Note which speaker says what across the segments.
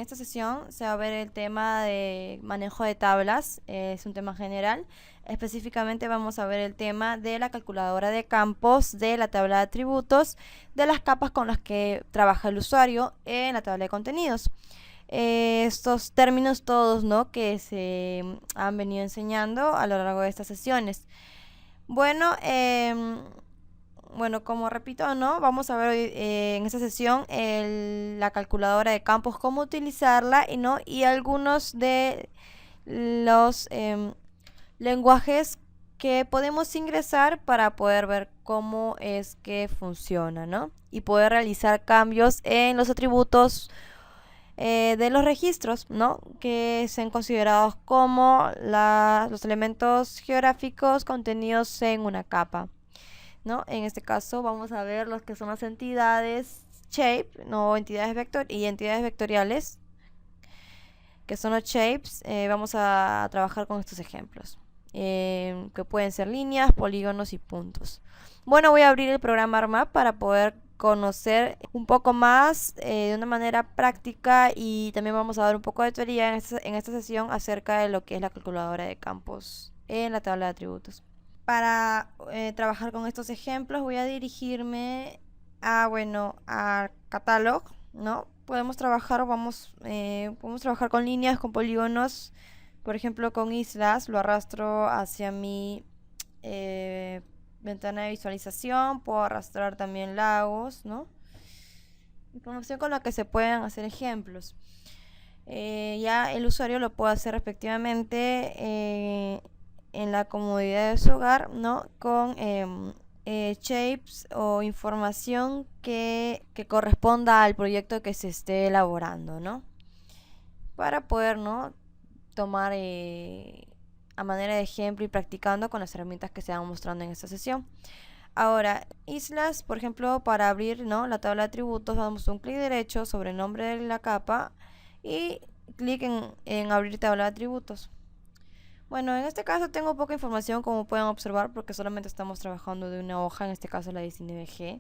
Speaker 1: esta sesión se va a ver el tema de manejo de tablas, es un tema general. Específicamente vamos a ver el tema de la calculadora de campos, de la tabla de atributos, de las capas con las que trabaja el usuario en la tabla de contenidos. Estos términos todos, ¿no?, que se han venido enseñando a lo largo de estas sesiones. Bueno, como repito, ¿no?, vamos a ver hoy, en esta sesión la calculadora de campos, cómo utilizarla y algunos de los lenguajes que podemos ingresar para poder ver cómo es que funciona, ¿no?, y poder realizar cambios en los atributos de los registros, ¿no?, que sean considerados como los elementos geográficos contenidos en una capa, ¿no? En este caso vamos a ver los que son las entidades shape, ¿no?, entidades vectoriales, que son los shapes. Vamos a trabajar con estos ejemplos, que pueden ser líneas, polígonos y puntos. Bueno, voy a abrir el programa ARMAP para poder conocer un poco más de una manera práctica, y también vamos a ver un poco de teoría en esta sesión acerca de lo que es la calculadora de campos en la tabla de atributos. Para trabajar con estos ejemplos voy a dirigirme al catálogo, ¿no? Podemos trabajar con líneas, con polígonos, por ejemplo con islas. Lo arrastro hacia mi ventana de visualización. Puedo arrastrar también lagos, ¿no? Información con la que se pueden hacer ejemplos. Ya el usuario lo puede hacer respectivamente en la comodidad de su hogar, ¿no?, con shapes o información que corresponda al proyecto que se esté elaborando, ¿no?, para poder, ¿no?, tomar a manera de ejemplo y practicando con las herramientas que se van mostrando en esta sesión. Ahora, islas, por ejemplo, para abrir, ¿no?, la tabla de atributos, damos un clic derecho sobre el nombre de la capa y clic en abrir tabla de atributos. Bueno, en este caso tengo poca información, como pueden observar, porque solamente estamos trabajando de una hoja, en este caso la 19G.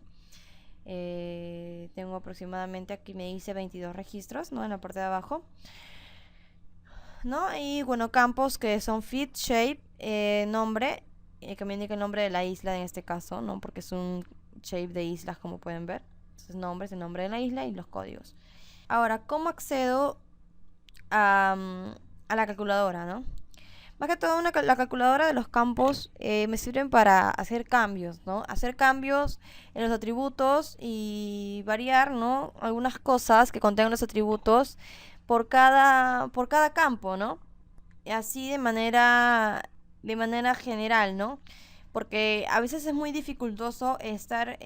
Speaker 1: Tengo aproximadamente, aquí me dice 22 registros, ¿no?, en la parte de abajo, ¿no? Y bueno, campos que son fit, shape, nombre, que me indica el nombre de la isla en este caso, ¿no?, porque es un shape de islas, como pueden ver. Entonces, nombres, el nombre de la isla y los códigos. Ahora, ¿cómo accedo a la calculadora, no? Más que todo, la calculadora de los campos me sirven para hacer cambios, ¿no? Hacer cambios en los atributos y variar, ¿no?, algunas cosas que contengan los atributos por cada campo, ¿no? Y así de manera general, ¿no? Porque a veces es muy dificultoso estar,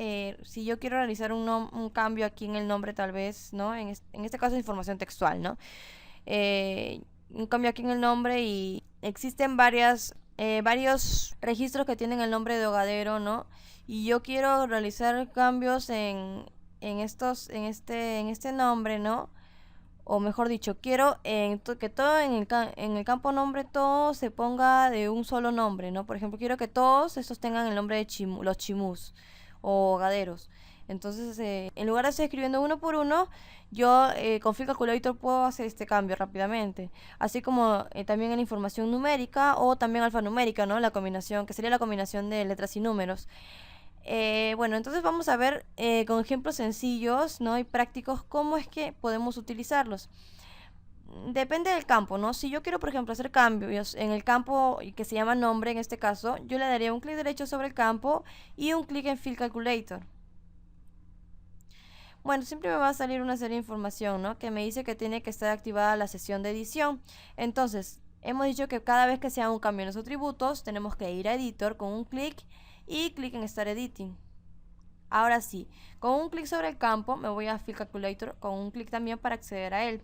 Speaker 1: si yo quiero realizar un cambio aquí en el nombre, tal vez, ¿no? En este caso, información textual, ¿no? Un cambio aquí en el nombre, y existen varios registros que tienen el nombre de hogadero, ¿no? Y yo quiero realizar cambios en este nombre, ¿no? O mejor dicho, quiero que todo en el campo nombre, todo se ponga de un solo nombre, ¿no? Por ejemplo, quiero que todos estos tengan el nombre de los chimús o hogaderos. Entonces, en lugar de estar escribiendo uno por uno, yo con Field Calculator puedo hacer este cambio rápidamente. Así como también en la información numérica o también alfanumérica, ¿no?, la combinación, que sería la combinación de letras y números. Bueno, entonces vamos a ver con ejemplos sencillos, ¿no?, y prácticos, cómo es que podemos utilizarlos. Depende del campo, ¿no? Si yo quiero, por ejemplo, hacer cambios en el campo que se llama nombre, en este caso, yo le daría un clic derecho sobre el campo y un clic en Field Calculator. Bueno, siempre me va a salir una serie de información, ¿no?, que me dice que tiene que estar activada la sesión de edición. Entonces, hemos dicho que cada vez que se haga un cambio en los atributos, tenemos que ir a Editor con un clic y clic en Start Editing. Ahora sí, con un clic sobre el campo me voy a Field Calculator, con un clic también para acceder a él.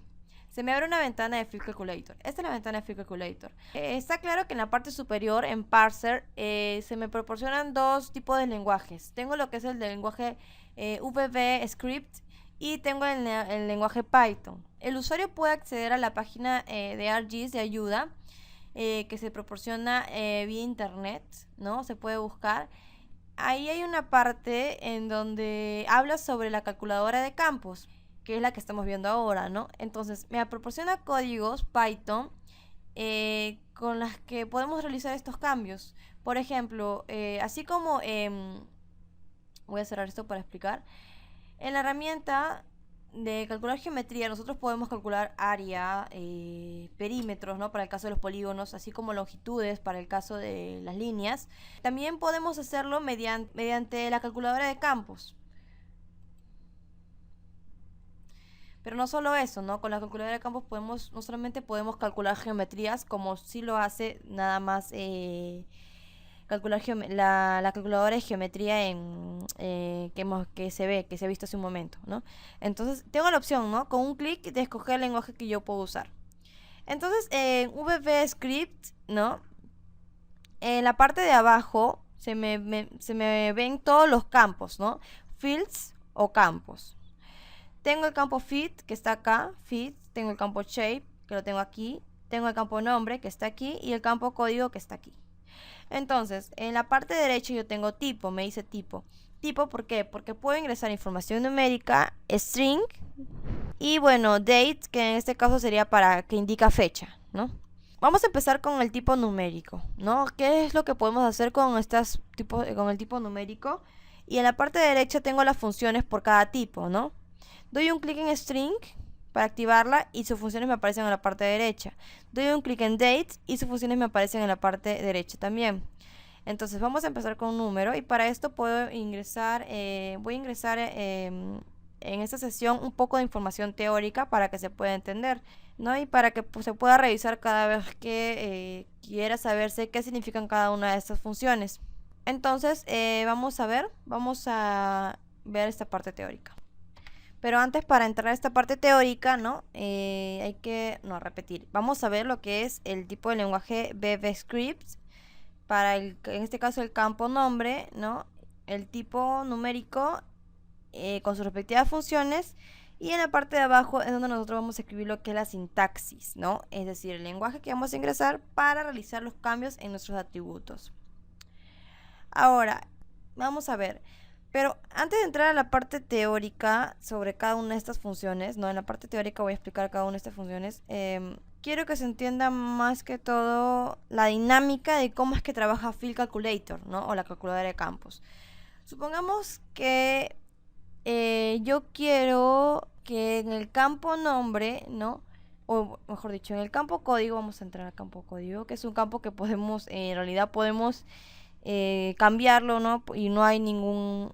Speaker 1: Se me abre una ventana de Field Calculator. Esta es la ventana de Field Calculator. Está claro que en la parte superior, en Parser, se me proporcionan dos tipos de lenguajes. Tengo lo que es el lenguaje VB Script y tengo el lenguaje Python. El usuario puede acceder a la página de ArcGIS de ayuda que se proporciona vía internet, ¿no? Se puede buscar. Ahí hay una parte en donde habla sobre la calculadora de campos. que es la que estamos viendo ahora, ¿no? Entonces, me proporciona códigos Python con las que podemos realizar estos cambios. Por ejemplo, así como voy a cerrar esto para explicar. En la herramienta de calcular geometría, nosotros podemos calcular área, perímetros, ¿no? Para el caso de los polígonos, así como longitudes para el caso de las líneas. También podemos hacerlo mediante la calculadora de campos. Pero no solo eso, ¿no? Con la calculadora de campos no solamente podemos calcular geometrías, como si lo hace nada más calcular la calculadora de geometría que se ha visto hace un momento, ¿no? Entonces tengo la opción, ¿no? Con un clic de escoger el lenguaje que yo puedo usar. Entonces en VBScript, ¿no? En la parte de abajo se me ven todos los campos, ¿no? Fields o campos. Tengo el campo fit, que está acá, fit. Tengo el campo shape, que lo tengo aquí. Tengo el campo nombre, que está aquí. Y el campo código, que está aquí. Entonces, en la parte derecha yo tengo tipo, me dice tipo. Tipo, ¿por qué? Porque puedo ingresar información numérica, string, y bueno, date, que en este caso sería para que indica fecha, ¿no? Vamos a empezar con el tipo numérico, ¿no? ¿Qué es lo que podemos hacer con el tipo numérico? Y en la parte derecha tengo las funciones por cada tipo, ¿no? Doy un clic en string para activarla y sus funciones me aparecen en la parte derecha. Doy un clic en date y sus funciones me aparecen en la parte derecha también. Entonces vamos a empezar con un número y para esto puedo ingresar, voy a ingresar en esta sesión un poco de información teórica para que se pueda entender, ¿no? Y para que se pueda revisar cada vez que quiera saberse qué significan cada una de estas funciones. Entonces vamos a ver esta parte teórica. Pero antes, para entrar a esta parte teórica, ¿no? Hay que repetir. Vamos a ver lo que es el tipo de lenguaje VBScript. En este caso, el campo nombre, ¿no? El tipo numérico con sus respectivas funciones. Y en la parte de abajo es donde nosotros vamos a escribir lo que es la sintaxis, ¿no? Es decir, el lenguaje que vamos a ingresar para realizar los cambios en nuestros atributos. Ahora, vamos a ver. Pero antes de entrar a la parte teórica sobre cada una de estas funciones, ¿no? En la parte teórica voy a explicar cada una de estas funciones. Quiero que se entienda más que todo la dinámica de cómo es que trabaja Field Calculator, ¿no? O la calculadora de campos. Supongamos que yo quiero que en el campo nombre, ¿no? O mejor dicho, en el campo código, vamos a entrar al campo código, que es un campo que en realidad podemos cambiarlo, ¿no? Y no hay no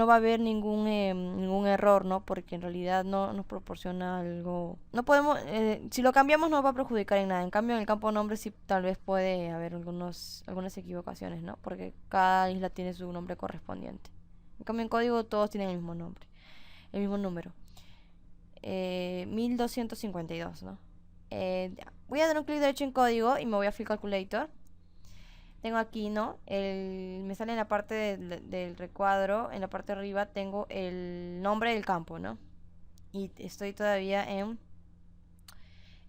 Speaker 1: va a haber ningún error, ¿no? Porque en realidad no nos proporciona algo. No podemos, si lo cambiamos no va a perjudicar en nada. En cambio, en el campo nombre sí tal vez puede haber algunas equivocaciones, ¿no? Porque cada isla tiene su nombre correspondiente. En cambio, en código todos tienen el mismo nombre, el mismo número. 1252, ¿no? Voy a dar un clic derecho en código y me voy a Field Calculator. Tengo aquí, ¿no? Me sale en la parte del recuadro, en la parte de arriba tengo el nombre del campo, ¿no? Y estoy todavía en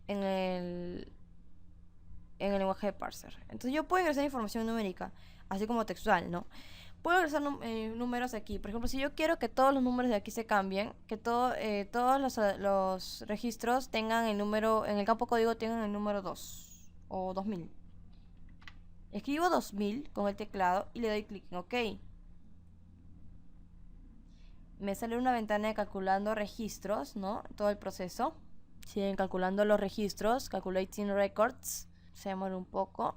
Speaker 1: el lenguaje de parser. Entonces yo puedo ingresar información numérica, así como textual, ¿no? Puedo ingresar números aquí. Por ejemplo, si yo quiero que todos los números de aquí se cambien, que todos los registros tengan el número, en el campo código tengan el número 2 o 2000. Escribo 2000 con el teclado y le doy clic en OK. Me sale una ventana de calculando registros, ¿no? Todo el proceso. Siguen calculando los registros, calculating records. Se demora un poco.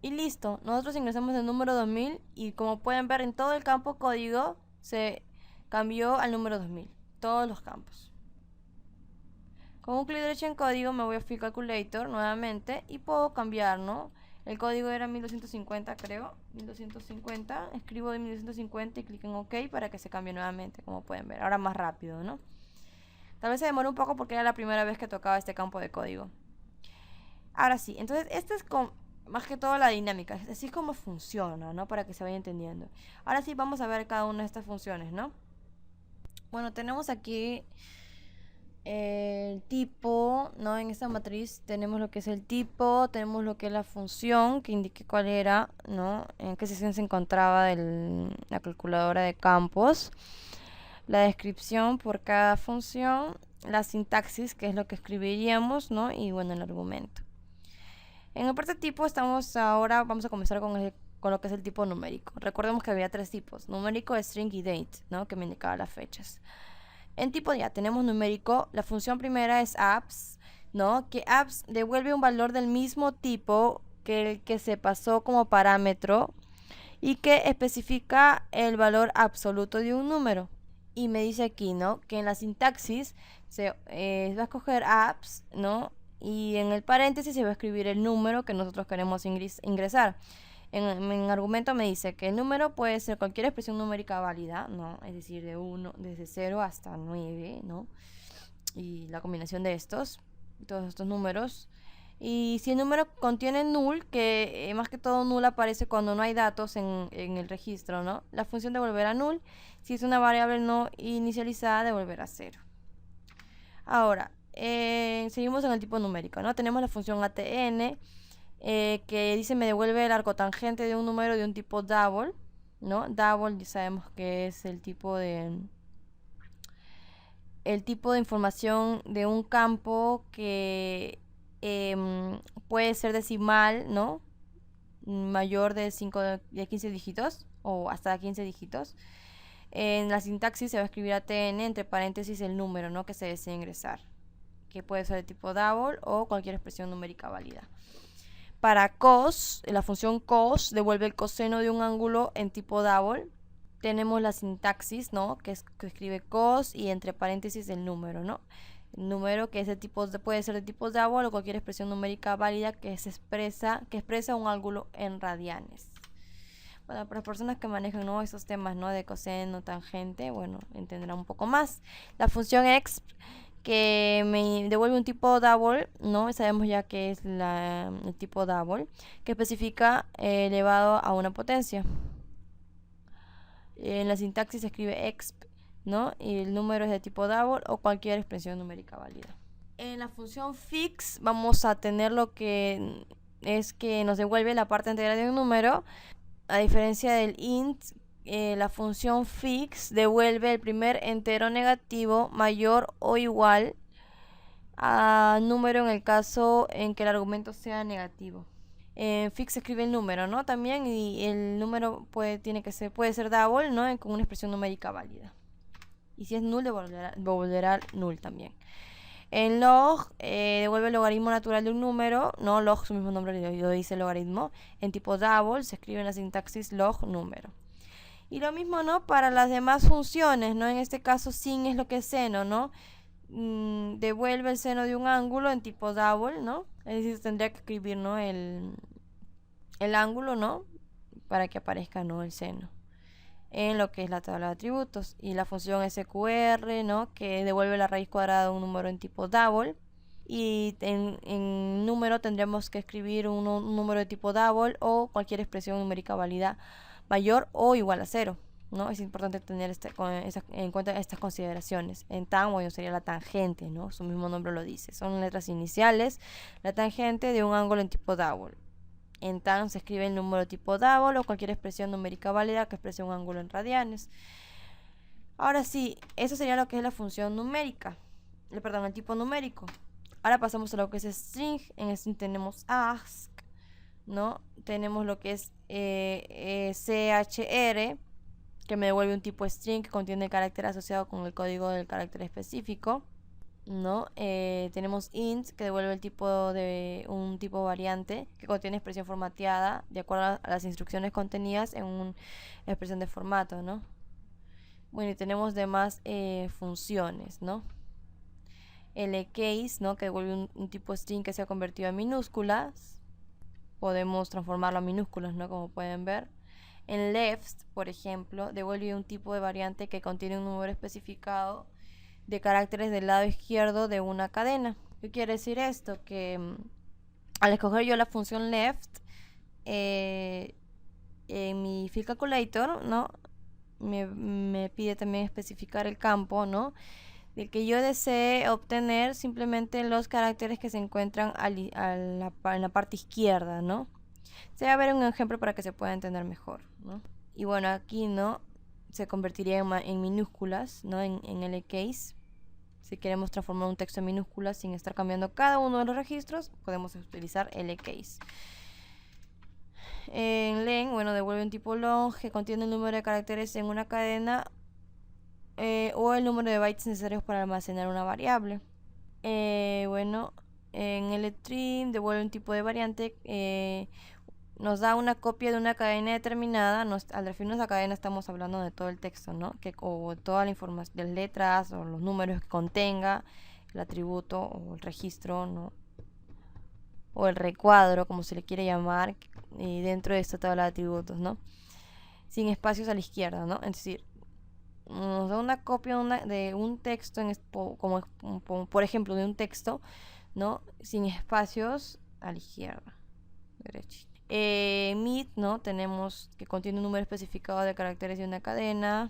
Speaker 1: Y listo, nosotros ingresamos el número 2000 y como pueden ver en todo el campo código se cambió al número 2000. Todos los campos. Con un clic derecho en código me voy a Field Calculator nuevamente y puedo cambiar, ¿no? El código era 1250, creo. 1250. Escribo de 1250 y clic en OK para que se cambie nuevamente, como pueden ver. Ahora más rápido, ¿no? Tal vez se demoró un poco porque era la primera vez que tocaba este campo de código. Ahora sí, entonces esta es más que todo la dinámica. Así es como funciona, ¿no? Para que se vaya entendiendo. Ahora sí vamos a ver cada una de estas funciones, ¿no? Bueno, tenemos aquí el tipo, ¿no? En esta matriz tenemos lo que es el tipo, tenemos lo que es la función que indique cuál era, ¿no? En qué sección se encontraba la calculadora de campos. la descripción por cada función, la sintaxis, que es lo que escribiríamos, ¿no? Y bueno, el argumento. En el prototipo vamos a comenzar con lo que es el tipo numérico. Recordemos que había 3 tipos: numérico, string y date, ¿no? Que me indicaba las fechas. En tipo ya tenemos numérico. La función primera es abs, ¿no? Que abs devuelve un valor del mismo tipo que el que se pasó como parámetro y que especifica el valor absoluto de un número. Y me dice aquí, ¿no? Que en la sintaxis se va a escoger abs, ¿no? Y en el paréntesis se va a escribir el número que nosotros queremos ingresar. En argumento me dice que el número puede ser cualquier expresión numérica válida, ¿no? Es decir, desde 0 hasta 9, ¿no? Y la combinación de todos estos números. Y si el número contiene null, que más que todo null aparece cuando no hay datos en el registro, ¿no? La función devolverá null. Si es una variable no inicializada, devolverá 0. Ahora, seguimos en el tipo numérico, ¿no? Tenemos la función ATN, que dice me devuelve el arco tangente de un número de un tipo double, ¿no? Double ya sabemos que es el tipo de información de un campo que puede ser decimal, ¿no? Mayor de 15 dígitos o hasta 15 dígitos. En la sintaxis se va a escribir ATN entre paréntesis el número, ¿no? Que se desea ingresar, que puede ser de tipo double o cualquier expresión numérica válida. Para cos, la función cos devuelve el coseno de un ángulo en tipo double. Tenemos la sintaxis, ¿no? Que escribe cos y entre paréntesis el número, ¿no? El número que puede ser de tipo double o cualquier expresión numérica válida que expresa un ángulo en radianes. Bueno, para las personas que manejan, ¿no?, esos temas, ¿no?, de coseno, tangente, bueno, entenderán un poco más. La función exp, que me devuelve un tipo double, ¿no? Sabemos ya que es el tipo double, que especifica elevado a una potencia. En la sintaxis se escribe exp, ¿no? Y el número es de tipo double o cualquier expresión numérica válida. En la función fix vamos a tener lo que es que nos devuelve la parte entera de un número. A diferencia del int, la función fix devuelve el primer entero negativo mayor o igual a número en el caso en que el argumento sea negativo. Fix escribe el número, ¿no? También, y el número puede ser double, ¿no? Con una expresión numérica válida. Y si es null, devolverá null también. En log devuelve el logaritmo natural de un número, ¿no? Log, su mismo nombre lo dice logaritmo. En tipo double se escribe en la sintaxis log número. Y lo mismo, ¿no?, para las demás funciones, ¿no? En este caso sin es lo que es seno, ¿no? Devuelve el seno de un ángulo en tipo double, ¿no? Es decir, tendría que escribir, ¿no?, el ángulo, ¿no?, para que aparezca, ¿no?, el seno en lo que es la tabla de atributos. Y la función SQR, ¿no?, que devuelve la raíz cuadrada de un número en tipo double. Y en número tendremos que escribir un número de tipo double o cualquier expresión numérica válida mayor o igual a 0, ¿no? Es importante tener en cuenta estas consideraciones. En tan, bueno, sería la tangente, ¿no? Su mismo nombre lo dice. Son letras iniciales, la tangente de un ángulo en tipo double. En tan se escribe el número tipo double o cualquier expresión numérica válida que exprese un ángulo en radianes. Ahora sí, eso sería lo que es la función numérica. El tipo numérico. Ahora pasamos a lo que es string. En string tenemos ask, ¿no? Tenemos lo que es chr, que me devuelve un tipo string que contiene el carácter asociado con el código del carácter específico, ¿no? Tenemos int, que devuelve un tipo variante que contiene expresión formateada de acuerdo a las instrucciones contenidas en una expresión de formato, ¿no? Bueno, y tenemos demás funciones, ¿no? Lcase, ¿no?, que devuelve un tipo string que se ha convertido en minúsculas. Podemos transformarlo a minúsculas, ¿no?, como pueden ver. En left, por ejemplo, devuelve un tipo de variante que contiene un número especificado de caracteres del lado izquierdo de una cadena. ¿Qué quiere decir esto? Que al escoger yo la función left en mi field calculator, ¿no?, me pide también especificar el campo, ¿no?, del que yo desee obtener simplemente los caracteres que se encuentran en la parte izquierda, ¿no? Se va a ver un ejemplo para que se pueda entender mejor, ¿no? Y bueno, aquí, ¿no?, se convertiría en minúsculas, ¿no? En LCase. Si queremos transformar un texto en minúsculas sin estar cambiando cada uno de los registros, podemos utilizar LCase. En len, bueno, devuelve un tipo long que contiene el número de caracteres en una cadena o el número de bytes necesarios para almacenar una variable. Bueno, en LTrim devuelve un tipo de variante, nos da una copia de una cadena determinada. Al referirnos a cadena estamos hablando de todo el texto, ¿no? O toda la información de las letras o los números que contenga el atributo o el registro, ¿no? O el recuadro, como se le quiere llamar, dentro de esta tabla de atributos, ¿no? Sin espacios a la izquierda, ¿no? Es decir, nos da una copia de un texto, como por ejemplo de un texto, ¿no? Sin espacios a la izquierda, derecha. Mid, ¿no? Tenemos que contiene un número especificado de caracteres de una cadena.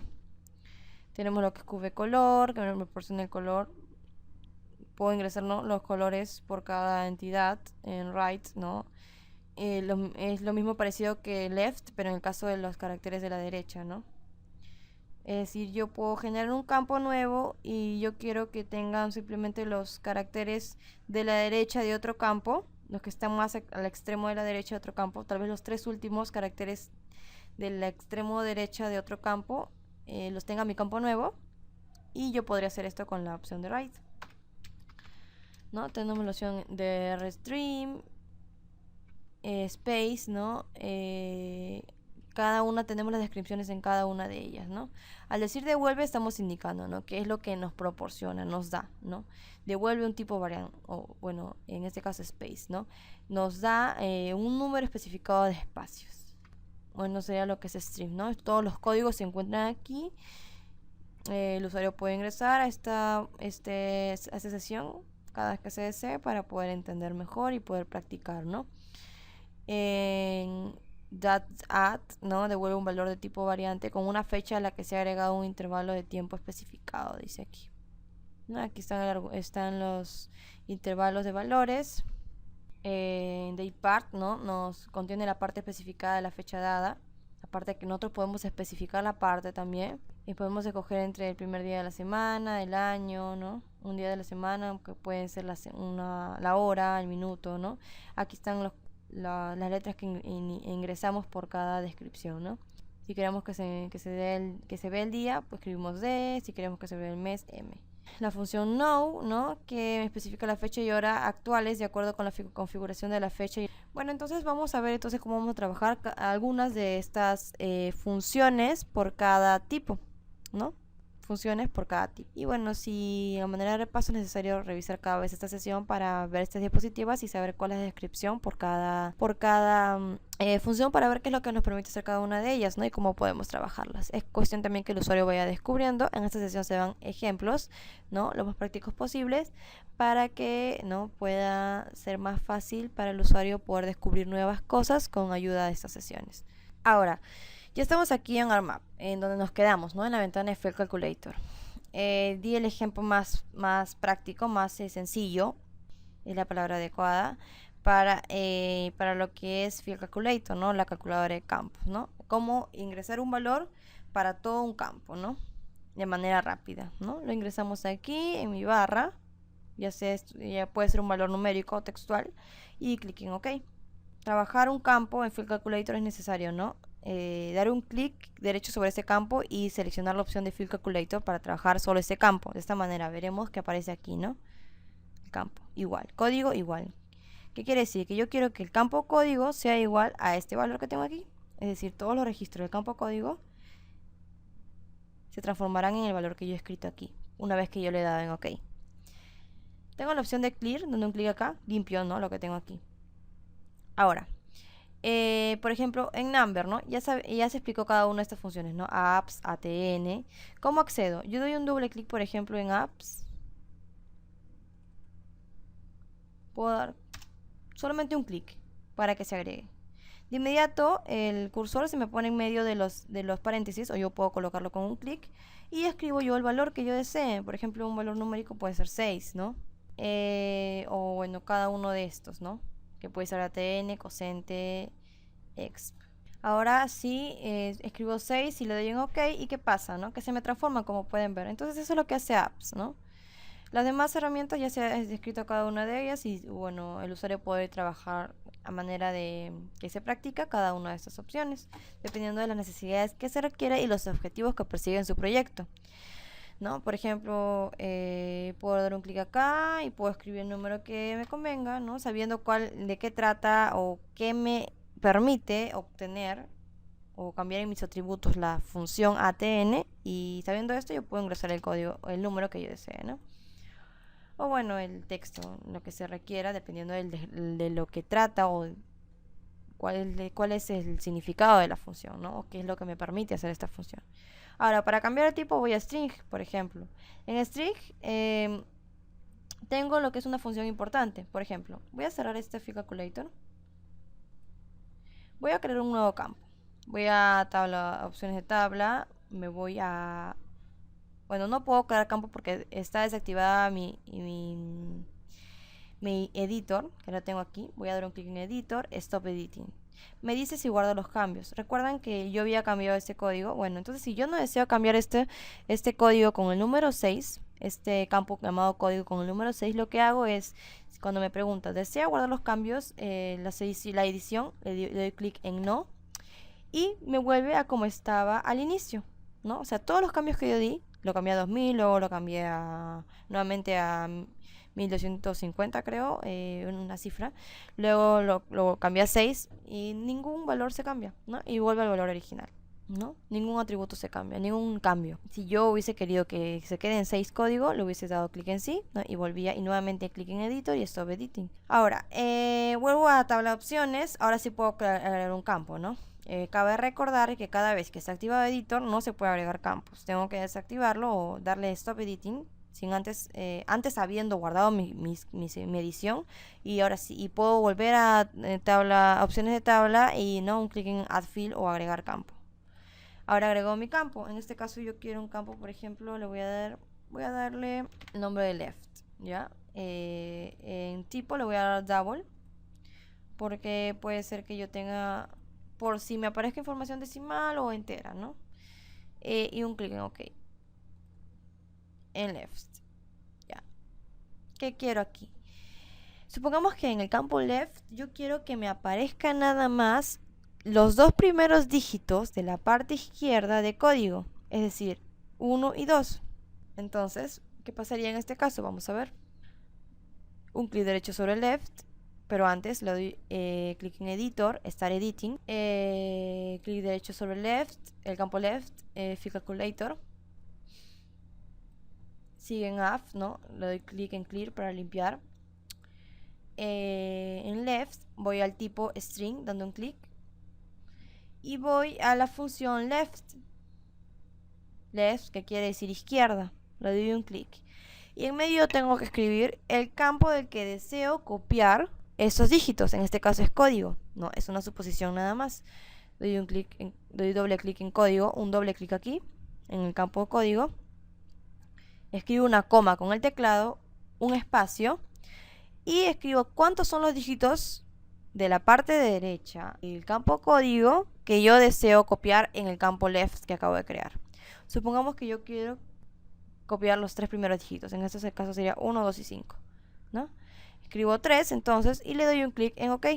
Speaker 1: Tenemos lo que es QV-color, que me proporciona el color. Puedo ingresar, ¿no? Los colores por cada entidad en right, ¿no? Es lo mismo parecido que left, pero en el caso de los caracteres de la derecha, ¿no? Es decir, yo puedo generar un campo nuevo y yo quiero que tengan simplemente los caracteres de la derecha de otro campo, los que están más al extremo de la derecha de otro campo, tal vez los 3 últimos caracteres del extremo derecha de otro campo los tenga mi campo nuevo, y yo podría hacer esto con la opción de write, ¿no? Tenemos la opción de restream, space, ¿no? Cada una tenemos las descripciones en cada una de ellas, ¿no? Al decir devuelve estamos indicando, ¿no? Qué es lo que nos proporciona, nos da, ¿no? Devuelve un tipo variante, o bueno, en este caso space, ¿no? Nos da un número especificado de espacios. Bueno, sería lo que es stream, ¿no? Todos los códigos se encuentran aquí. El usuario puede ingresar a esta sesión cada vez que se desee para poder entender mejor y poder practicar, ¿no? En add, ¿no? Devuelve un valor de tipo variante con una fecha a la que se ha agregado un intervalo de tiempo especificado, dice aquí, ¿no? Aquí están los intervalos de valores. Daypart, ¿no? Nos contiene la parte especificada de la fecha dada, aparte que nosotros podemos especificar la parte también, y podemos escoger entre el primer día de la semana, del año, ¿no? Un día de la semana, aunque pueden ser la hora, el minuto, ¿no? Aquí están las letras que ingresamos por cada descripción, ¿no? Si queremos que se vea el día, pues escribimos D. Si queremos que se vea el mes, M. La función know, ¿no? Que especifica la fecha y hora actuales de acuerdo con la configuración de la fecha. Bueno, entonces vamos a ver entonces cómo vamos a trabajar algunas de estas funciones por cada tipo, ¿no? Funciones por cada tipo. Y bueno, si a manera de repaso es necesario revisar cada vez esta sesión para ver estas diapositivas y saber cuál es la descripción por cada función, para ver qué es lo que nos permite hacer cada una de ellas, ¿no? Y cómo podemos trabajarlas. Es cuestión también que el usuario vaya descubriendo. En esta sesión se dan ejemplos, ¿no? Lo más prácticos posibles, para que, ¿no?, pueda ser más fácil para el usuario poder descubrir nuevas cosas con ayuda de estas sesiones. Ahora, ya estamos aquí en ARMAP, en donde nos quedamos, ¿no? En la ventana de Field Calculator. Di el ejemplo más práctico, más sencillo, es la palabra adecuada, para lo que es Field Calculator, ¿no? La calculadora de campos, ¿no? Cómo ingresar un valor para todo un campo, ¿no? De manera rápida, ¿no? Lo ingresamos aquí en mi barra, ya puede ser un valor numérico o textual, y clic en OK. Trabajar un campo en Field Calculator es necesario, ¿no? Dar un clic derecho sobre ese campo y seleccionar la opción de Field Calculator para trabajar solo ese campo. De esta manera veremos que aparece aquí, ¿no? El campo, igual, código igual. ¿Qué quiere decir? Que yo quiero que el campo código sea igual a este valor que tengo aquí. Es decir, todos los registros del campo código se transformarán en el valor que yo he escrito aquí, una vez que yo le he dado en OK. Tengo la opción de Clear, donde un clic acá, limpio, ¿no?, lo que tengo aquí. Ahora, por ejemplo, en Number, ¿no? Ya se explicó cada una de estas funciones, ¿no? Apps, ATN. ¿Cómo accedo? Yo doy un doble clic, por ejemplo, en Apps. Puedo dar solamente un clic para que se agregue. De inmediato, el cursor se me pone en medio de los paréntesis, o yo puedo colocarlo con un clic, y escribo yo el valor que yo desee. Por ejemplo, un valor numérico puede ser 6, ¿no? O bueno, cada uno de estos, ¿no? Que puede ser ATN, cosente, exp. Ahora sí, escribo 6 y le doy en OK. ¿Y qué pasa, no? Que se me transforma, como pueden ver. Entonces eso es lo que hace apps, ¿no? Las demás herramientas ya se ha descrito cada una de ellas y bueno, el usuario puede trabajar a manera de que se practica cada una de estas opciones, dependiendo de las necesidades que se requiere y los objetivos que persigue en su proyecto, ¿no? Por ejemplo, puedo dar un clic acá y puedo escribir el número que me convenga, ¿no? Sabiendo de qué trata o qué me permite obtener o cambiar en mis atributos la función ATN, y sabiendo esto yo puedo ingresar el código, el número que yo desee, ¿no? O bueno, el texto, lo que se requiera, dependiendo de lo que trata o cuál es el significado de la función, ¿no? O qué es lo que me permite hacer esta función. Ahora, para cambiar el tipo voy a string, por ejemplo. En string tengo lo que es una función importante. Por ejemplo, voy a cerrar este FiCalculator. Voy a crear un nuevo campo. Voy a tabla, opciones de tabla. Me voy a... Bueno, no puedo crear campo porque está desactivada mi editor, que lo tengo aquí. Voy a dar un clic en editor, stop editing. Me dice si guardo los cambios. Recuerdan que yo había cambiado este código. Bueno, entonces si yo no deseo cambiar este código con el número 6, este campo llamado código con el número 6, lo que hago es, cuando me pregunta, ¿desea guardar los cambios? La edición, le doy clic en no y me vuelve a como estaba al inicio, ¿no? O sea, todos los cambios que yo di, lo cambié a 2000, luego lo cambié nuevamente a 1250, creo, una cifra. Luego lo cambié a 6 y ningún valor se cambia, ¿no? Y vuelve al valor original, ¿no? Ningún atributo se cambia, ningún cambio. Si yo hubiese querido que se quede en 6 código, le hubiese dado clic en sí, ¿no? Y volvía y nuevamente clic en editor y stop editing. Ahora, vuelvo a tabla de opciones. Ahora sí puedo agregar un campo, ¿no? Cabe recordar que cada vez que está activado editor no se puede agregar campos. Tengo que desactivarlo o darle stop editing sin antes habiendo guardado mi edición, y ahora sí, y puedo volver a opciones de tabla y no un clic en add field o agregar campo. Ahora agrego mi campo. En este caso yo quiero un campo, por ejemplo, voy a darle el nombre de left, ¿ya? En tipo le voy a dar double, porque puede ser que yo tenga, por si me aparezca información decimal o entera, ¿no? Y un clic en OK. En left. Ya. ¿Qué quiero aquí? Supongamos que en el campo left yo quiero que me aparezca nada más los dos primeros dígitos de la parte izquierda de código, es decir, 1 y 2. Entonces, ¿qué pasaría en este caso? Vamos a ver. Un clic derecho sobre left, pero antes le doy clic en editor, start editing, clic derecho sobre left, el campo left, FiCalculator, sigue en add, ¿no? Le doy clic en clear para limpiar. En left voy al tipo string dando un clic y voy a la función left, que quiere decir izquierda, le doy un clic y en medio tengo que escribir el campo del que deseo copiar estos dígitos. En este caso es código, no es una suposición nada más. Doy doble clic en código, un doble clic aquí en el campo de código, escribo una coma con el teclado, un espacio y escribo cuántos son los dígitos de la parte derecha del campo código que yo deseo copiar en el campo left que acabo de crear. Supongamos que yo quiero copiar los 3 primeros dígitos. En este caso sería 1, 2 y 5, ¿no? Escribo 3 entonces y le doy un clic en OK.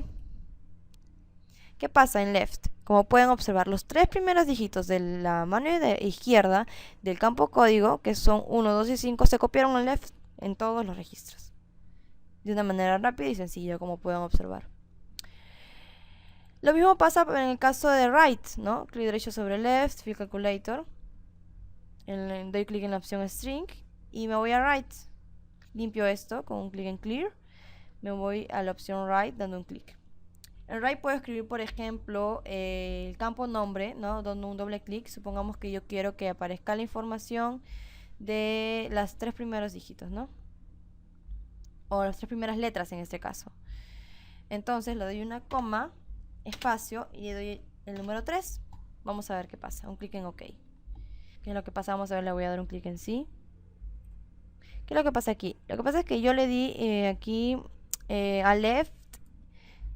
Speaker 1: ¿Qué pasa en left? Como pueden observar, los 3 primeros dígitos de la mano izquierda del campo código, que son 1, 2 y 5, se copiaron en left en todos los registros, de una manera rápida y sencilla, como pueden observar. Lo mismo pasa en el caso de right, ¿no? Clic derecho sobre left, FiCalculator, doy clic en la opción string y me voy a right. Limpio esto con un clic en clear, me voy a la opción right dando un clic. En right puedo escribir, por ejemplo, el campo nombre, ¿no? Dando un doble clic. Supongamos que yo quiero que aparezca la información de las 3 primeros dígitos, ¿no? O las 3 primeras letras en este caso. Entonces le doy una coma, espacio y le doy el número 3. Vamos a ver qué pasa. Un clic en OK. ¿Qué es lo que pasa? Vamos a ver, le voy a dar un clic en sí. ¿Qué es lo que pasa aquí? Lo que pasa es que yo le di aquí a left,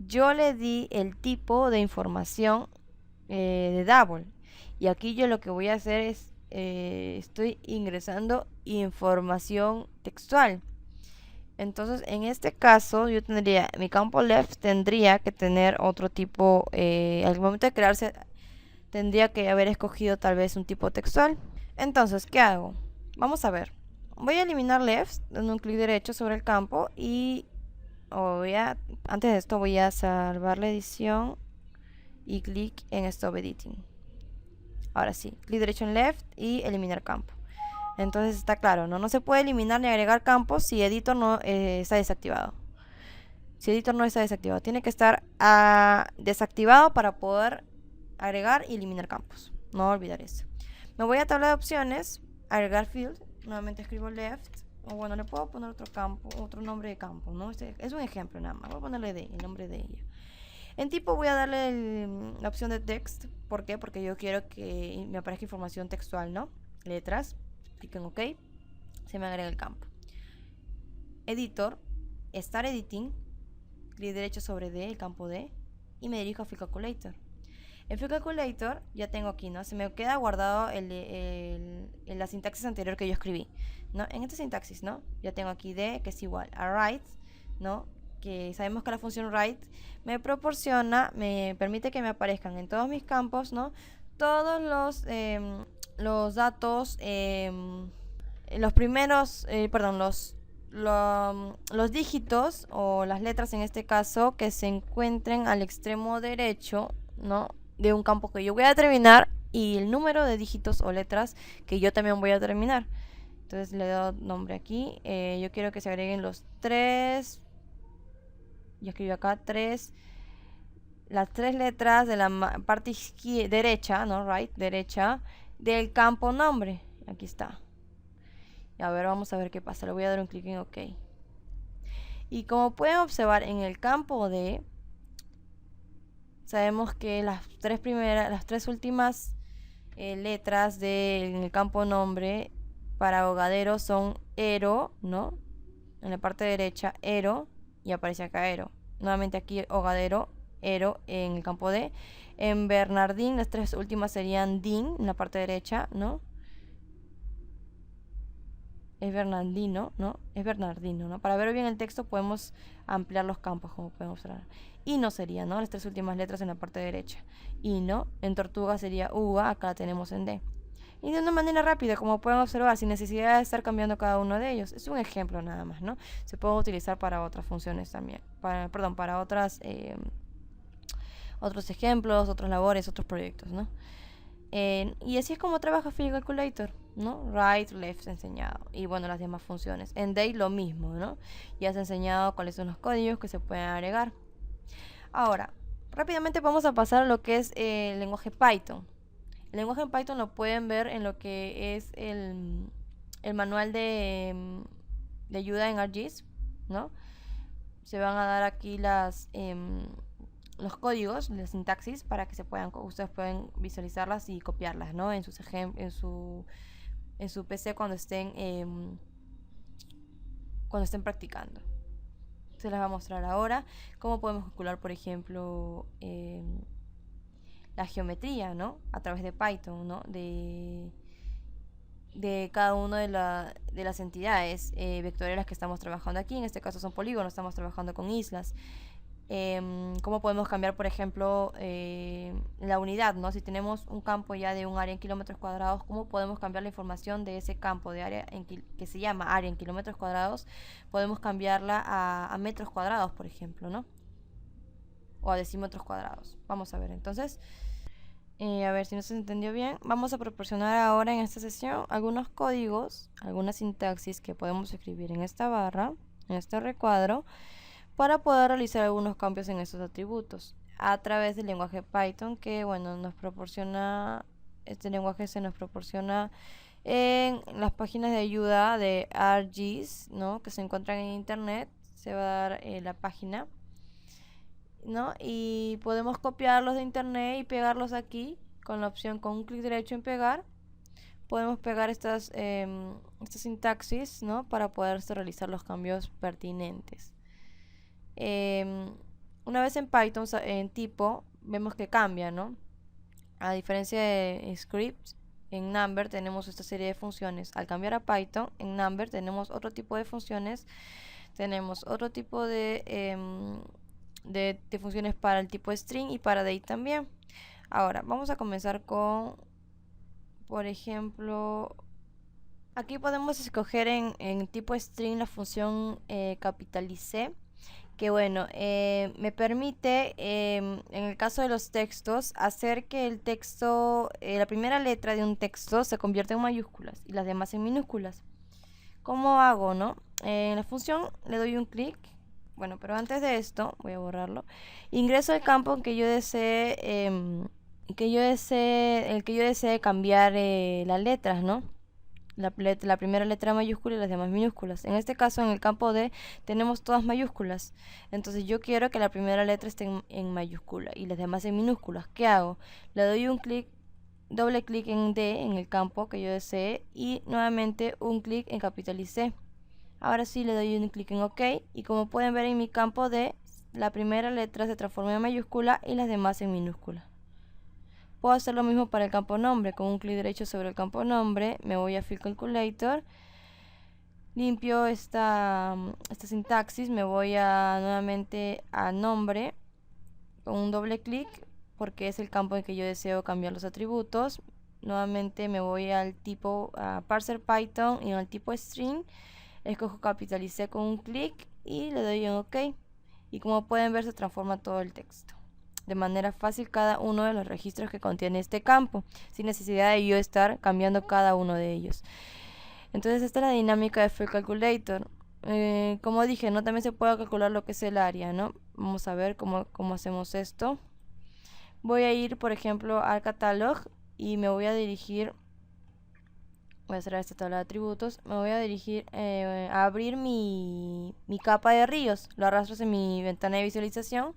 Speaker 1: yo le di el tipo de información de double. Y aquí yo lo que voy a hacer es, estoy ingresando información textual. Entonces, en este caso, yo tendría, mi campo left tendría que tener otro tipo, al momento de crearse, tendría que haber escogido tal vez un tipo textual. Entonces, ¿qué hago? Vamos a ver. Voy a eliminar left, dando un clic derecho sobre el campo y antes de esto voy a salvar la edición y clic en Stop Editing. Ahora sí, clic derecho en left y eliminar campo. Entonces está claro, ¿no? No se puede eliminar ni agregar campos si editor no está desactivado. Si editor no está desactivado, tiene que estar desactivado para poder agregar y eliminar campos. No olvidar eso. Me voy a tabla de opciones, agregar field. Nuevamente escribo left. O bueno, le puedo poner otro campo, otro nombre de campo, ¿no? Este es un ejemplo nada más. Voy a ponerle el nombre de ella. En tipo voy a darle la opción de text. ¿Por qué? Porque yo quiero que me aparezca información textual, ¿no? Letras. Clic en OK. Se me agrega el campo. Editor. Start Editing. Clic derecho sobre D, el campo D. Y me dirijo a Field Calculator. En Field Calculator ya tengo aquí, ¿no? Se me queda guardado la sintaxis anterior que yo escribí, ¿no? En esta sintaxis, ¿no? Ya tengo aquí D, que es igual a write, ¿no? Que sabemos que la función write me permite que me aparezcan en todos mis campos, ¿no? Todos los datos, los primeros, perdón, los dígitos o las letras en este caso que se encuentren al extremo derecho, ¿no? De un campo que yo voy a determinar y el número de dígitos o letras que yo también voy a determinar. Entonces le doy nombre aquí. Yo quiero que se agreguen los 3. Yo escribí acá las 3 letras de la parte derecha, ¿no? Right, derecha del campo nombre. Aquí está. A ver, vamos a ver qué pasa. Le voy a dar un clic en OK. Y como pueden observar en el campo D, sabemos que las tres últimas letras en el campo nombre para ahogadero son ero, ¿no? En la parte derecha, ero, y aparece acá ero. Nuevamente aquí ahogadero, ero en el campo D. En Bernardín, las 3 últimas serían din en la parte derecha, ¿no? Es Bernardino, ¿no? Es Bernardino, ¿no? Para ver bien el texto podemos ampliar los campos, como pueden observar. Y no sería, ¿no? Las 3 últimas letras en la parte derecha. Y no, en tortuga sería uva, acá la tenemos en D. Y de una manera rápida, como pueden observar, sin necesidad de estar cambiando cada uno de ellos. Es un ejemplo nada más, ¿no? Se puede utilizar para otras funciones también. Para otros ejemplos, otras labores, otros proyectos, ¿no? Y así es como trabaja Field Calculator, ¿no? Right, left enseñado. Y bueno, las demás funciones. En Day lo mismo, ¿no? Ya se ha enseñado cuáles son los códigos que se pueden agregar. Ahora, rápidamente vamos a pasar a lo que es el lenguaje Python. El lenguaje en Python lo pueden ver en lo que es el manual de ayuda en ArcGIS, ¿no? Se van a dar aquí los códigos, la sintaxis, para que ustedes pueden visualizarlas y copiarlas, ¿no? En su PC cuando estén practicando. Se las va a mostrar ahora cómo podemos calcular, por ejemplo, la geometría, ¿no? A través de Python, ¿no? De cada una de las entidades vectoriales que estamos trabajando aquí. En este caso son polígonos, estamos trabajando con islas. Cómo podemos cambiar, por ejemplo, la unidad, ¿no? Si tenemos un campo ya de un área en kilómetros cuadrados, ¿cómo podemos cambiar la información de ese campo de área que se llama área en kilómetros cuadrados? Podemos cambiarla a metros cuadrados, por ejemplo, ¿no? O a decímetros cuadrados. Vamos a ver, entonces, a ver si no se entendió bien. Vamos a proporcionar ahora en esta sesión algunos códigos, alguna sintaxis que podemos escribir en esta barra, en este recuadro, para poder realizar algunos cambios en estos atributos a través del lenguaje Python que, bueno, este lenguaje se nos proporciona en las páginas de ayuda de ArcGIS, ¿no? Que se encuentran en internet. Se va a dar la página, ¿no? Y podemos copiarlos de internet y pegarlos aquí con la opción con un clic derecho en pegar. Podemos pegar estas sintaxis, ¿no? Para poder realizar los cambios pertinentes. Una vez en Python, en tipo, vemos que cambia, ¿no? A diferencia de script, en Number tenemos esta serie de funciones. Al cambiar a Python, en Number tenemos otro tipo de funciones. Tenemos otro tipo de funciones para el tipo string y para date también. Ahora, vamos a comenzar con, por ejemplo, aquí podemos escoger en tipo string la función capitalicé, que bueno, me permite, en el caso de los textos, hacer que el texto, la primera letra de un texto se convierta en mayúsculas y las demás en minúsculas. ¿Cómo hago, no? En la función le doy un clic. Bueno, pero antes de esto, voy a borrarlo. Ingreso el campo en que yo desee, el que yo desee cambiar las letras, ¿no? La primera letra mayúscula y las demás minúsculas. En este caso, en el campo D, tenemos todas mayúsculas. Entonces yo quiero que la primera letra esté en mayúscula y las demás en minúsculas. ¿Qué hago? Le doy un clic, doble clic en D, en el campo que yo desee, y nuevamente un clic en capitalicé. Ahora sí le doy un clic en OK, y como pueden ver en mi campo D, la primera letra se transforma en mayúscula y las demás en minúscula. Puedo hacer lo mismo para el campo nombre. Con un clic derecho sobre el campo nombre, me voy a Field Calculator, limpio esta sintaxis, me voy nuevamente a nombre, con un doble clic, porque es el campo en que yo deseo cambiar los atributos. Nuevamente me voy al tipo parser Python y al tipo string, escojo capitalicé con un clic y le doy en OK. Y como pueden ver, se transforma todo el texto de manera fácil cada uno de los registros que contiene este campo, sin necesidad de yo estar cambiando cada uno de ellos. Entonces esta es la dinámica de Field Calculator. Como dije, ¿no? También se puede calcular lo que es el área, ¿no? Vamos a ver cómo hacemos esto. Voy a ir, por ejemplo, al catalog y me voy a dirigir, voy a cerrar esta tabla de atributos, me voy a dirigir a abrir mi capa de ríos. Lo arrastro en mi ventana de visualización.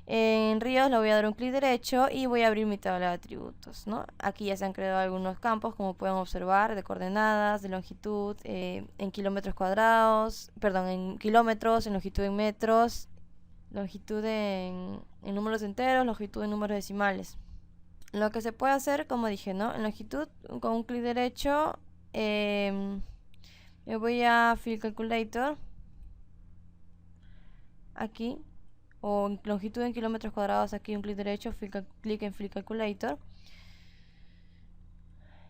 Speaker 1: En ríos le voy a dar un clic derecho y voy a abrir mi tabla de atributos, ¿no? Aquí ya se han creado algunos campos, como pueden observar, de coordenadas, de longitud, en kilómetros cuadrados, perdón, en kilómetros, en longitud en metros, longitud en números enteros, longitud en números decimales. Lo que se puede hacer, como dije, ¿no? En longitud, con un clic derecho, me voy a Field Calculator, aquí, o en longitud en kilómetros cuadrados, aquí un clic derecho, clic en Field Calculator.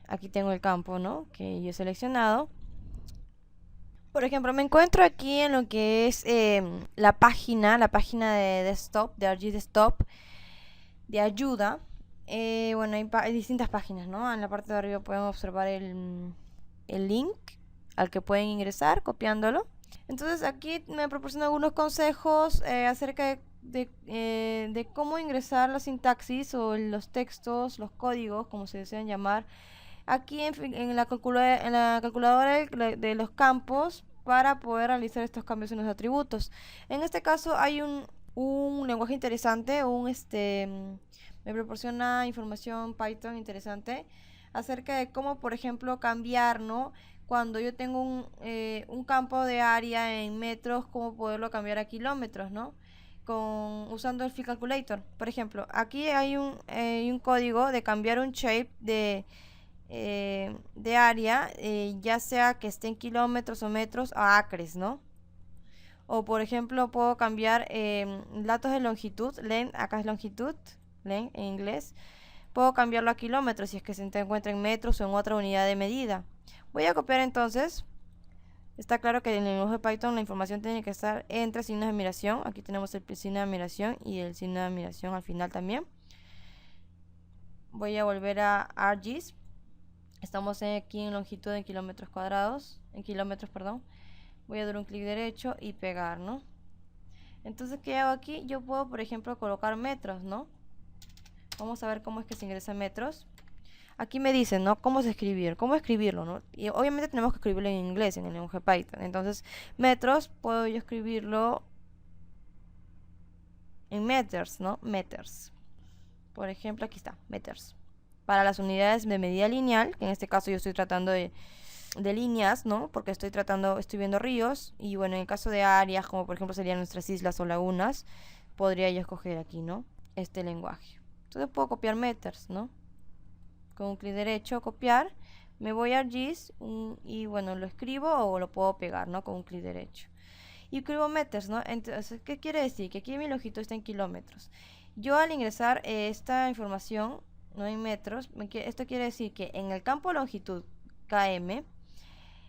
Speaker 1: Aquí tengo el campo, ¿no? Que yo he seleccionado. Por ejemplo, me encuentro aquí en lo que es la página de desktop, de ArcGIS Desktop, de ayuda. Bueno, hay distintas páginas, ¿no? En la parte de arriba pueden observar el link al que pueden ingresar copiándolo. Entonces aquí me proporciona algunos consejos acerca de cómo ingresar la sintaxis o los textos, los códigos, como se desean llamar, aquí en la calculadora de los campos, para poder realizar estos cambios en los atributos. En este caso hay un lenguaje interesante, me proporciona información Python interesante acerca de cómo, por ejemplo, cambiar, ¿no? Cuando yo tengo un campo de área en metros, cómo poderlo cambiar a kilómetros, ¿no? Usando el Field Calculator. Por ejemplo, aquí hay un código de cambiar un shape de área, ya sea que esté en kilómetros o metros, a acres, ¿no? O por ejemplo, puedo cambiar datos de longitud, length, acá es longitud, length en inglés. Puedo cambiarlo a kilómetros si es que se encuentra en metros o en otra unidad de medida. Voy a copiar entonces. Está claro que en el lenguaje de Python la información tiene que estar entre signos de admiración. Aquí tenemos el signo de admiración y el signo de admiración al final también. Voy a volver a ArcGIS. Estamos aquí en longitud en kilómetros cuadrados, perdón. Voy a dar un clic derecho y pegar, ¿no? Entonces, ¿qué hago aquí? Yo puedo, por ejemplo, colocar metros, ¿no? Vamos a ver cómo es que se ingresa metros. Aquí me dicen, ¿no? Cómo escribirlo, ¿no? Y obviamente tenemos que escribirlo en inglés, en el lenguaje Python. Entonces, metros, puedo yo escribirlo en meters, ¿no? Meters. Por ejemplo, aquí está, meters. Para las unidades de medida lineal, que en este caso yo estoy tratando de líneas, ¿no? Porque estoy viendo ríos. Y bueno, en el caso de áreas, como por ejemplo serían nuestras islas o lagunas, podría yo escoger aquí, ¿no? Este lenguaje. Entonces puedo copiar meters, ¿no? Con un clic derecho, copiar. Me voy a ArcGIS y bueno, lo escribo o lo puedo pegar, ¿no? Con un clic derecho. Y escribo meters, ¿no? Entonces, ¿qué quiere decir? Que aquí mi longitud está en kilómetros. Yo al ingresar esta información, no en metros, esto quiere decir que en el campo longitud km,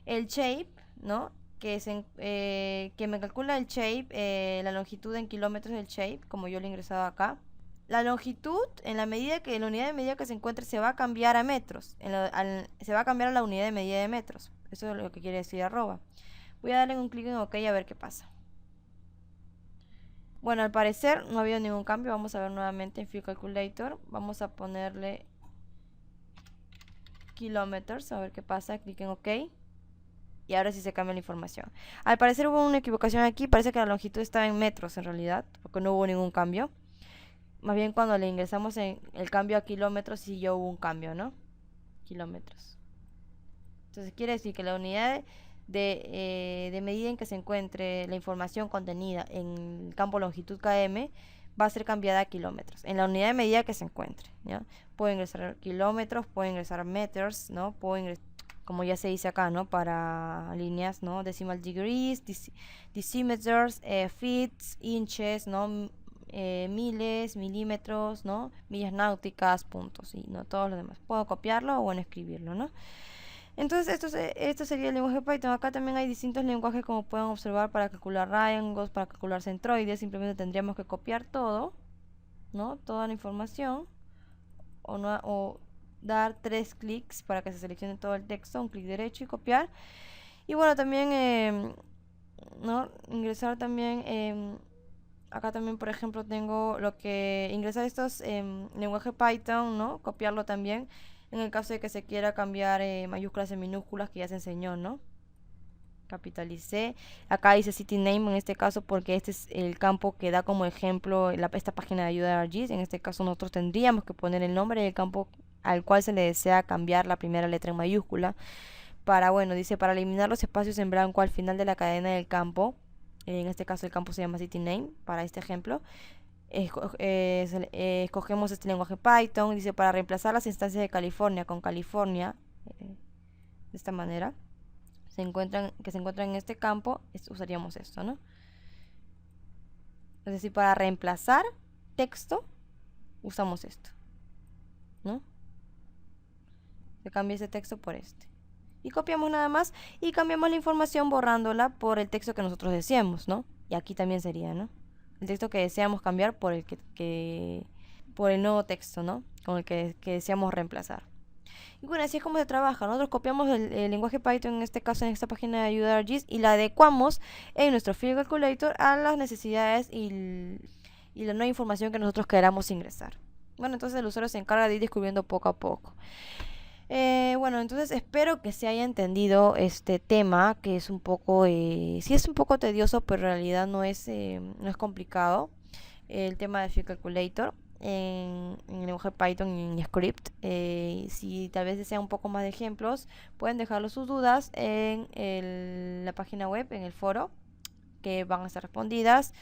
Speaker 1: el shape, ¿no? Que me calcula el shape, la longitud en kilómetros del shape, como yo lo he ingresado acá. La longitud, en la unidad de medida que se encuentre, se va a cambiar a metros. Se va a cambiar a la unidad de medida de metros. Eso es lo que quiere decir arroba. Voy a darle un clic en OK a ver qué pasa. Bueno, al parecer no ha habido ningún cambio. Vamos a ver nuevamente en Field Calculator. Vamos a ponerle kilómetros, a ver qué pasa. Clic en OK. Y ahora sí se cambia la información. Al parecer hubo una equivocación aquí. Parece que la longitud estaba en metros en realidad, porque no hubo ningún cambio. Más bien cuando le ingresamos en el cambio a kilómetros sí ya hubo un cambio, ¿no? Kilómetros. Entonces quiere decir que la unidad de medida en que se encuentre la información contenida en el campo longitud km va a ser cambiada a kilómetros, en la unidad de medida que se encuentre, ¿ya? Puedo ingresar kilómetros, puedo ingresar meters, ¿no? Puedo ingresar, como ya se dice acá, ¿no? Para líneas, ¿no? Decimal degrees, decimeters, feet, inches, ¿no? Miles, milímetros, ¿no? Millas náuticas, puntos y no todos los demás. Puedo copiarlo o bueno, escribirlo, ¿no? Entonces esto sería el lenguaje Python. Acá también hay distintos lenguajes, como pueden observar, para calcular rangos, para calcular centroides. Simplemente tendríamos que copiar todo, ¿no? Toda la información o dar 3 clics para que se seleccione todo el texto, un clic derecho y copiar. Y bueno, también ¿no? Ingresar también acá también, por ejemplo, tengo lo que ingresar estos lenguaje Python, ¿no? Copiarlo también en el caso de que se quiera cambiar mayúsculas en minúsculas, que ya se enseñó, ¿no? Capitalicé. Acá dice City Name en este caso porque este es el campo que da como ejemplo esta página de ayuda de ArcGIS. En este caso nosotros tendríamos que poner el nombre del campo al cual se le desea cambiar la primera letra en mayúscula. Bueno, dice para eliminar los espacios en blanco al final de la cadena del campo. En este caso el campo se llama City Name, para este ejemplo. Escogemos este lenguaje Python. Dice para reemplazar las instancias de California con California, de esta manera, que se encuentran en este campo, usaríamos esto, ¿no? Es decir, para reemplazar texto, usamos esto, ¿no? Se cambia ese texto por este. Y copiamos nada más y cambiamos la información borrándola por el texto que nosotros deseamos, ¿no? Y aquí también sería, ¿no? El texto que deseamos cambiar por el por el nuevo texto, ¿no? Con el que deseamos reemplazar. Y bueno, así es como se trabaja. Nosotros copiamos el lenguaje Python, en este caso en esta página de ayuda de ArcGIS, y la adecuamos en nuestro Field Calculator a las necesidades y la nueva información que nosotros queramos ingresar. Bueno, entonces el usuario se encarga de ir descubriendo poco a poco. Bueno, entonces espero que se haya entendido este tema, que es un poco, sí es un poco tedioso, pero en realidad no es complicado. El tema de Field Calculator en el lenguaje Python y en script. Si tal vez desean un poco más de ejemplos, pueden dejarlo sus dudas en la página web, en el foro, que van a ser respondidas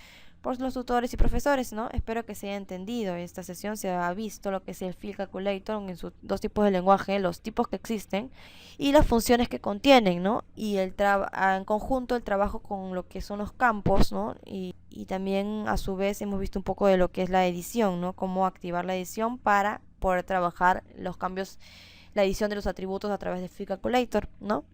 Speaker 1: por los tutores y profesores, ¿no? Espero que se haya entendido esta sesión, se ha visto lo que es el Field Calculator en sus dos tipos de lenguaje, los tipos que existen y las funciones que contienen, ¿no? Y en conjunto el trabajo con lo que son los campos, ¿no? Y también a su vez hemos visto un poco de lo que es la edición, ¿no? Cómo activar la edición para poder trabajar los cambios, la edición de los atributos a través de Field Calculator, ¿no?